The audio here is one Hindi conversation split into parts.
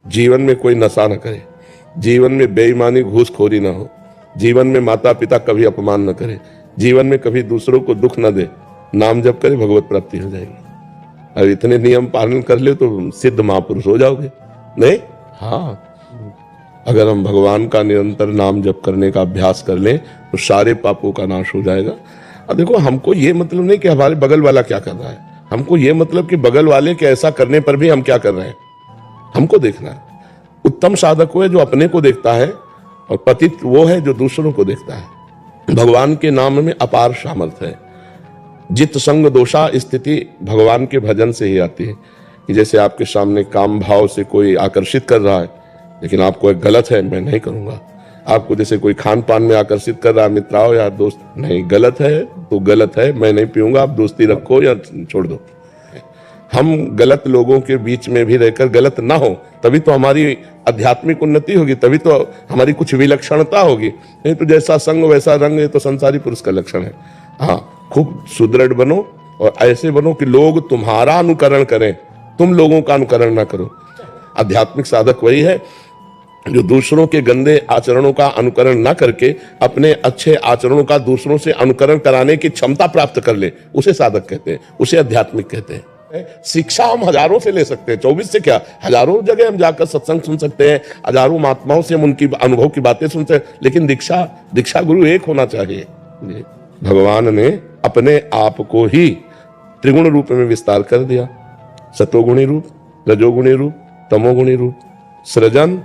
जीवन में कोई नशा न करे, जीवन में बेईमानी घूसखोरी ना हो, जीवन में माता पिता कभी अपमान न करे, जीवन में कभी दूसरों को दुख न दे, नाम जप करे भगवत प्राप्ति हो जाएगी। और इतने नियम पालन कर ले तो सिद्ध महापुरुष हो जाओगे। नहीं, हाँ, अगर हम भगवान का निरंतर नाम जप करने का अभ्यास कर लें तो सारे पापों का नाश हो जाएगा। और देखो, हमको ये मतलब नहीं कि हमारे बगल वाला क्या कर रहा है, हमको ये मतलब कि बगल वाले के ऐसा करने पर भी हम क्या कर रहे हैं, हमको देखना है। उत्तम साधक वो है जो अपने को देखता है, और पतित वो है जो दूसरों को देखता है। भगवान के नाम में अपार सामर्थ्य है। जित संग दोषा स्थिति भगवान के भजन से ही आती है। कि जैसे आपके सामने काम भाव से कोई आकर्षित कर रहा है, लेकिन आपको एक गलत है, मैं नहीं करूंगा। आपको जैसे कोई खान पान में आकर्षित कर रहा है, मित्र आओ या दोस्त, नहीं, गलत है तो गलत है, मैं नहीं पीऊंगा, आप दोस्ती रखो या छोड़ दो। हम गलत लोगों के बीच में भी रहकर गलत ना हो, तभी तो हमारी आध्यात्मिक उन्नति होगी, तभी तो हमारी कुछ विलक्षणता होगी। नहीं तो जैसा संग वैसा रंग, ये तो संसारी पुरुष का लक्षण है। हाँ, खूब सुदृढ़ बनो और ऐसे बनो कि लोग तुम्हारा अनुकरण करें, तुम लोगों का अनुकरण ना करो। आध्यात्मिक साधक वही है जो दूसरों के गंदे आचरणों का अनुकरण ना करके अपने अच्छे आचरणों का दूसरों से अनुकरण कराने की क्षमता प्राप्त कर ले, उसे साधक कहते हैं, उसे आध्यात्मिक कहते हैं। शिक्षा हम हजारों से ले सकते हैं, 24 से क्या, हजारों जगह हम जाकर सत्संग सुन सकते हैं, हजारों महात्माओं से हम उनकी अनुभव की बातें सुनते हैं, लेकिन दीक्षा गुरु एक होना चाहिए। भगवान ने अपने आप को ही त्रिगुण रूप में विस्तार कर दिया। सतोगुणी रूप, रजोगुणी रूप, तमोगुणी रूप। सृजन,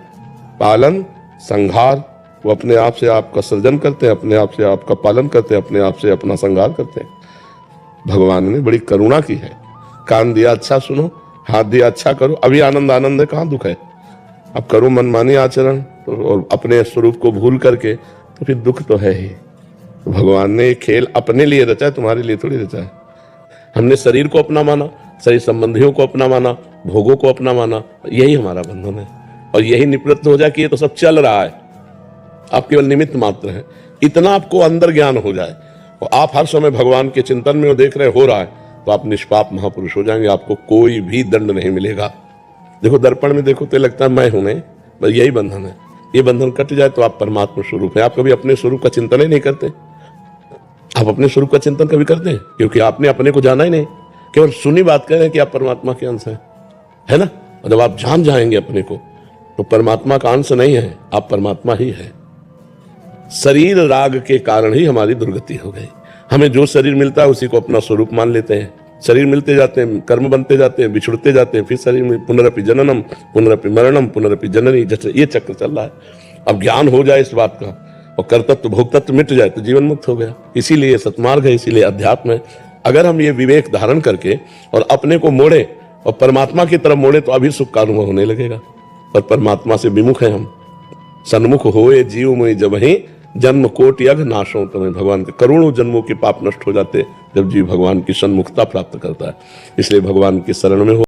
पालन, संहार, वो अपने आप से आपका सृजन करते हैं, अपने आप से आपका पालन करते हैं, अपने आप से अपना संहार करते हैं। भगवान ने बड़ी करुणा की है। कान दिया अच्छा सुनो, हाथ दिया अच्छा करो। अभी आनंद है, कहाँ दुख है। अब करो मनमानी आचरण और अपने स्वरूप को भूल करके, तो फिर दुख तो है ही। तो भगवान ने ये खेल अपने लिए रचा है, तुम्हारे लिए थोड़ी रचा है। हमने शरीर को अपना माना, शरीर संबंधियों को अपना माना, भोगों को अपना माना, यही हमारा बंधन है। और यही निवृत्त हो जाए कि ये तो सब चल रहा है, आप केवल निमित्त मात्र हैं। इतना आपको अंदर ज्ञान हो जाए और आप हर समय भगवान के चिंतन में देख रहे हो रहा है, तो आप निष्पाप महापुरुष हो जाएंगे। आपको कोई भी दंड नहीं मिलेगा। देखो, दर्पण में देखो तो लगता है मैं हूं, नहीं, बस यही बंधन है। ये बंधन कट जाए तो आप परमात्मा स्वरूप है। आप कभी अपने स्वरूप का चिंतन ही नहीं करते। आप अपने स्वरूप का चिंतन कभी करते हैं? क्योंकि आपने अपने को जाना ही नहीं, केवल सुनी बात कह रहे हैं कि आप परमात्मा के अंश हैं, है ना। और जब आप जान जाएंगे अपने को, तो परमात्मा का अंश नहीं है, आप परमात्मा ही है। शरीर राग के कारण ही हमारी दुर्गति हो गई। हमें जो शरीर मिलता है उसी को अपना स्वरूप मान लेते हैं। शरीर मिलते जाते हैं, कर्म बनते जाते हैं, बिछुड़ते जाते हैं, फिर शरीर में पुनरपि जननम, पुनरपि मरणम, पुनरपि जननी, जैसे ये चक्र चल रहा है। अब ज्ञान हो जाए इस बात का और कर्तत्व भोक्तत्व मिट जाए तो जीवन मुक्त हो गया। इसीलिए सतमार्ग है, इसीलिए अध्यात्म है। अगर हम ये विवेक धारण करके और अपने को मोड़े और परमात्मा की तरफ मोड़े, तो अभी सुख का अनुभव होने लगेगा। पर परमात्मा से विमुख है हम। सन्मुख होए जीव में जब ही जन्म कोट यज्ञ नाशों, तुम्हें भगवान के करोड़ों जन्मों के पाप नष्ट हो जाते जब जीव भगवान की सन्मुखता प्राप्त करता है। इसलिए भगवान की शरण में हो।